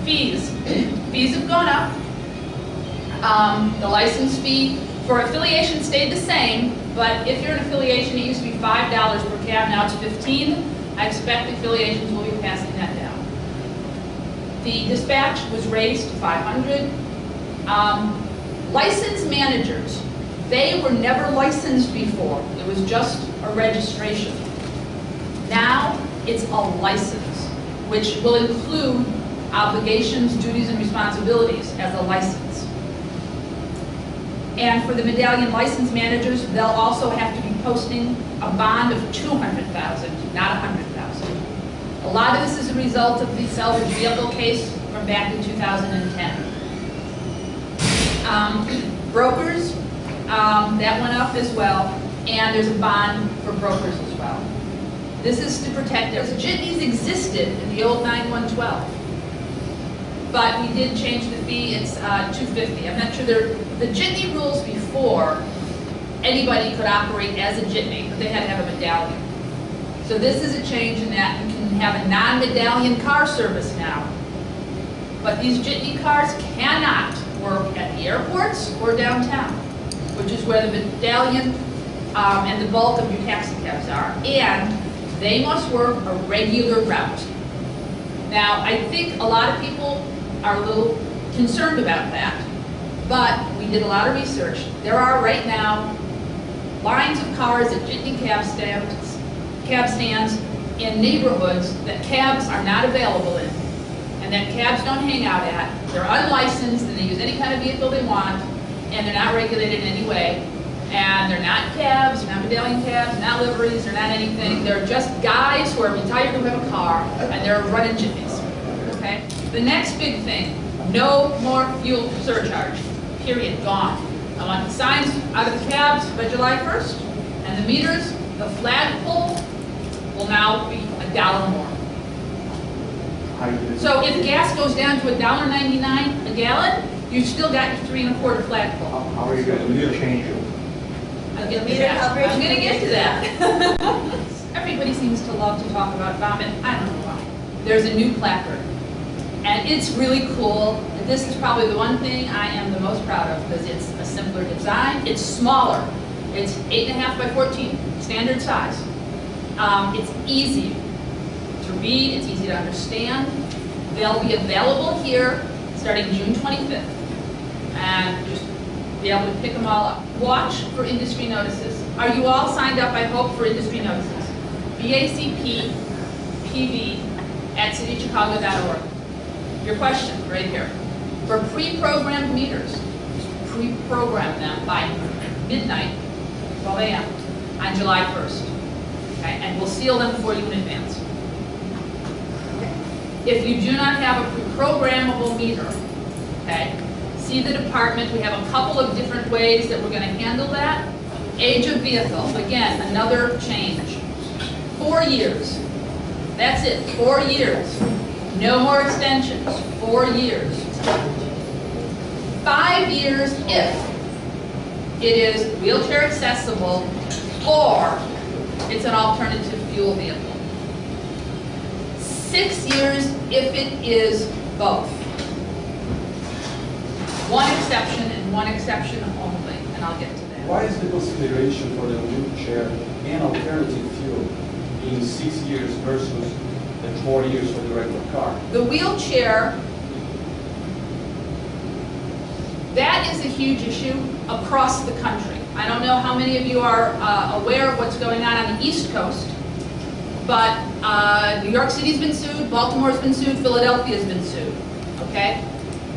Fees. Fees have gone up. The license fee for affiliation stayed the same, but if you're an affiliation, it used to be $5 per cab, now it's $15. I expect affiliations will be passing that down. The dispatch was raised to $500. License managers, they were never licensed before. It was just a registration. Now it's a license, which will include obligations, duties, and responsibilities as a license. And for the medallion license managers, they'll also have to be posting a bond of $200,000, not $100,000. A lot of this is a result of the salvage vehicle case from back in 2010. Brokers, that went up as well, and there's a bond for brokers as well. This is to protect us. Jitneys existed in the old 9112, but we did change the fee. It's $250. I'm not sure the jitney rules before, anybody could operate as a jitney, but they had to have a medallion. So this is a change in that you can have a non-medallion car service now. But these jitney cars cannot work at the airports or downtown, which is where the medallion and the bulk of your taxi cabs are. And they must work a regular route. Now, I think a lot of people are a little concerned about that, but we did a lot of research. There are right now lines of cars at jitney cab stands in neighborhoods that cabs are not available in, and that cabs don't hang out at. They're unlicensed, and they use any kind of vehicle they want, and they're not regulated in any way. And they're not cabs, they're not medallion cabs, not liveries, they're not anything. They're just guys who are retired who have a car, and they're running jitneys. Okay? The next big thing, no more fuel surcharge. Period. Gone. I want the signs out of the cabs by July 1st, and the meters, the flagpole, will now be $1 more. So if gas goes down to $1.99 a gallon, you've still got your 3 1/4 flagpole. How are you going to change it? I'm going to get to that. Everybody seems to love to talk about vomit. I don't know why. There's a new placard, and it's really cool. This is probably the one thing I am the most proud of because it's a simpler design. It's smaller. It's 8.5 by 14, standard size. It's easy to read. It's easy to understand. They'll be available here starting June 25th, and just be able to pick them all up. Watch for industry notices. Are you all signed up, I hope, for industry notices? BACP PV at cityofchicago.org. Your question right here. For pre-programmed meters, just pre-program them by midnight, 12 a.m. on July 1st. Okay? And we'll seal them for you in advance. If you do not have a pre-programmable meter, okay, see the department. We have a couple of different ways that we're going to handle that. Age of vehicle, again, another change. 4 years. That's it, 4 years. No more extensions, 4 years. 5 years if it is wheelchair accessible or it's an alternative fuel vehicle. 6 years if it is both. One exception and one exception only, and I'll get to that. Why is the consideration for the wheelchair and alternative fuel being 6 years versus the 4 years for the regular car? The wheelchair, that is a huge issue across the country. I don't know how many of you are aware of what's going on the East Coast, but New York City's been sued, Baltimore's been sued, Philadelphia's been sued, okay?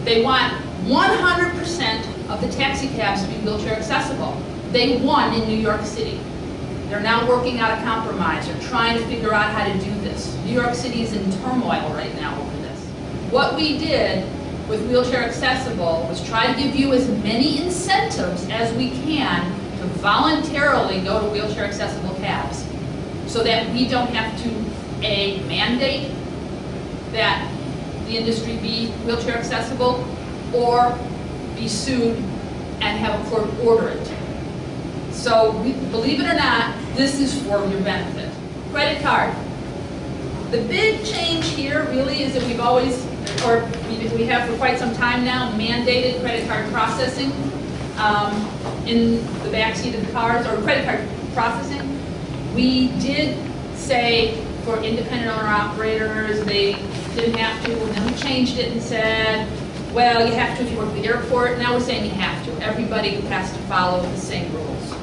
They want 100% of the taxi cabs to be wheelchair accessible. They won in New York City. They're now working out a compromise. They're trying to figure out how to do this. New York City is in turmoil right now over this. What we did with wheelchair accessible was try to give you as many incentives as we can to voluntarily go to wheelchair accessible cabs so that we don't have to, A, mandate that the industry be wheelchair accessible, or be sued and have a court order it. So, believe it or not, this is for your benefit. Credit card. The big change here really is that we've always, or we have for quite some time now, mandated credit card processing in the backseat of the cars, or credit card processing. We did say for independent owner operators, they didn't have to, and then we changed it and said, well, you have to if you work at the airport. Now we're saying you have to. Everybody has to follow the same rules.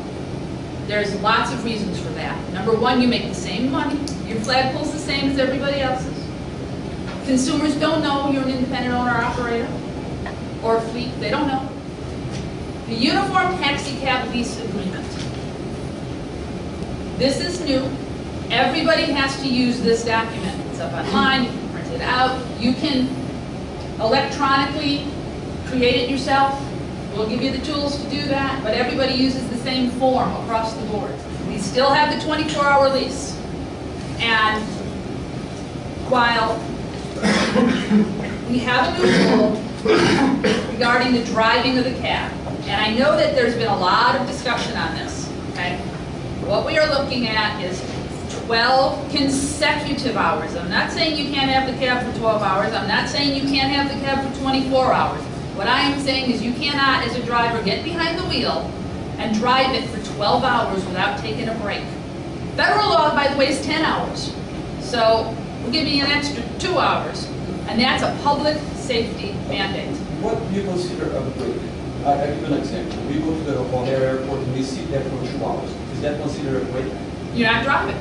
There's lots of reasons for that. Number one, you make the same money. Your flagpole's the same as everybody else's. Consumers don't know you're an independent owner operator or fleet. They don't know. The Uniform Taxi Cab Lease Agreement. This is new. Everybody has to use this document. It's up online. You can print it out. You can electronically create it yourself. We'll give you the tools to do that, but everybody uses the same form across the board. We still have the 24-hour lease. And while we have a new rule regarding the driving of the cab, and I know that there's been a lot of discussion on this, okay? What we are looking at is 12 consecutive hours. I'm not saying you can't have the cab for 12 hours. I'm not saying you can't have the cab for 24 hours. What I am saying is you cannot, as a driver, get behind the wheel and drive it for 12 hours without taking a break. Federal law, by the way, is 10 hours. So we'll give you an extra 2 hours. And that's a public safety mandate. What do you consider a break? I'll give you an example. We go to the O'Hare Airport and we sit there for 2 hours. Is that considered a break? You're not driving.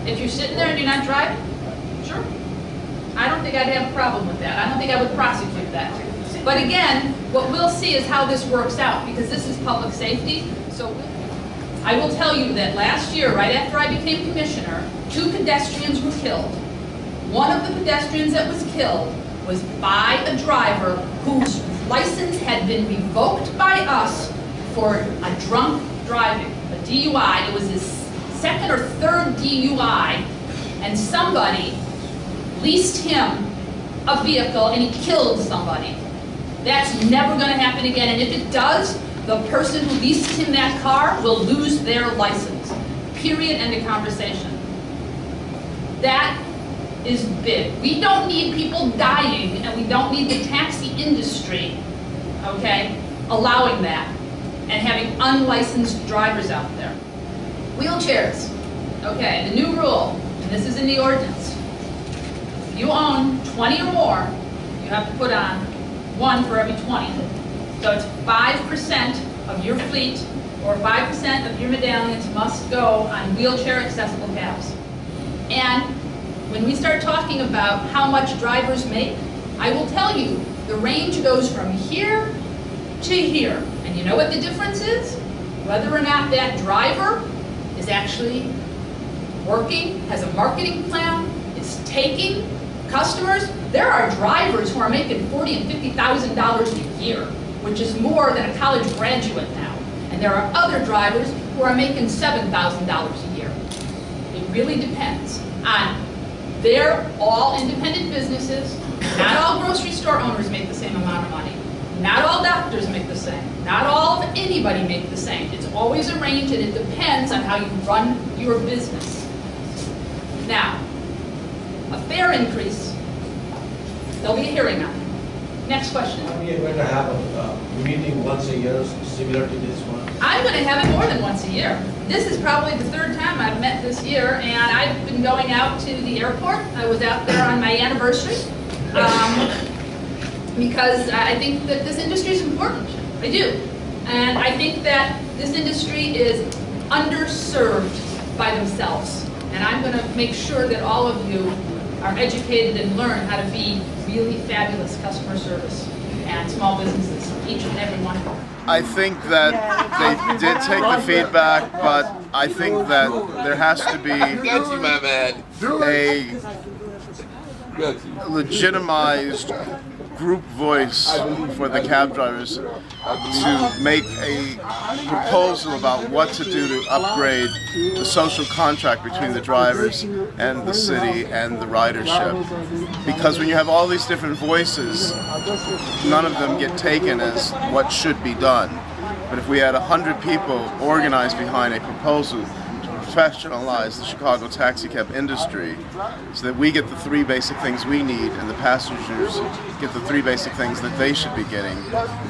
If you're sitting there and you're not driving, sure. I don't think I'd have a problem with that. I don't think I would prosecute that. But again, what we'll see is how this works out, because this is public safety. So I will tell you that last year, right after I became commissioner, 2 pedestrians were killed. One of the pedestrians that was killed was by a driver whose license had been revoked by us for a drunk driving, a DUI. It was his second or third DUI, and somebody leased him a vehicle and he killed somebody. That's never going to happen again, and if it does, the person who leased him that car will lose their license. Period, end of conversation. That is big. We don't need people dying, and we don't need the taxi industry, okay, allowing that and having unlicensed drivers out there. Wheelchairs. Okay, the new rule, and this is in the ordinance. If you own 20 or more, you have to put on 1 for every 20. So it's 5% of your fleet or 5% of your medallions must go on wheelchair accessible cabs. And when we start talking about how much drivers make, I will tell you, the range goes from here to here. And you know what the difference is? Whether or not that driver is actually working, has a marketing plan, is taking customers. There are drivers who are making $40,000 and $50,000 a year, which is more than a college graduate now. And there are other drivers who are making $7,000 a year. It really depends on, they're all independent businesses. Not all grocery store owners make the same amount of money. Not all doctors make the same. Not all of anybody make the same. It's always a range, and it depends on how you run your business. Now, a fare increase, there'll be a hearing on it. Next question. We are going to have a meeting once a year similar to this one. I'm going to have it more than once a year. This is probably the 3rd time I've met this year, and I've been going out to the airport. I was out there on my anniversary because I think that this industry is important. I do. And I think that this industry is underserved by themselves. And I'm going to make sure that all of you are educated and learn how to be really fabulous customer service and small businesses, each and every one of them. I think that they did take the feedback, but I think that there has to be a legitimized group voice for the cab drivers to make a proposal about what to do to upgrade the social contract between the drivers and the city and the ridership. Because when you have all these different voices, none of them get taken as what should be done. But if we had 100 people organized behind a proposal professionalize the Chicago taxi cab industry so that we get the 3 basic things we need and the passengers get the 3 basic things that they should be getting,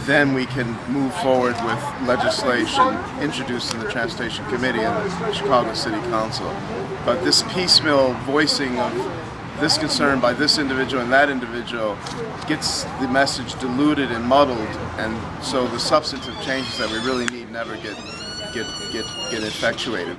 then we can move forward with legislation introduced in the Transportation Committee and the Chicago City Council. But this piecemeal voicing of this concern by this individual and that individual gets the message diluted and muddled, and so the substantive changes that we really need never get effectuated.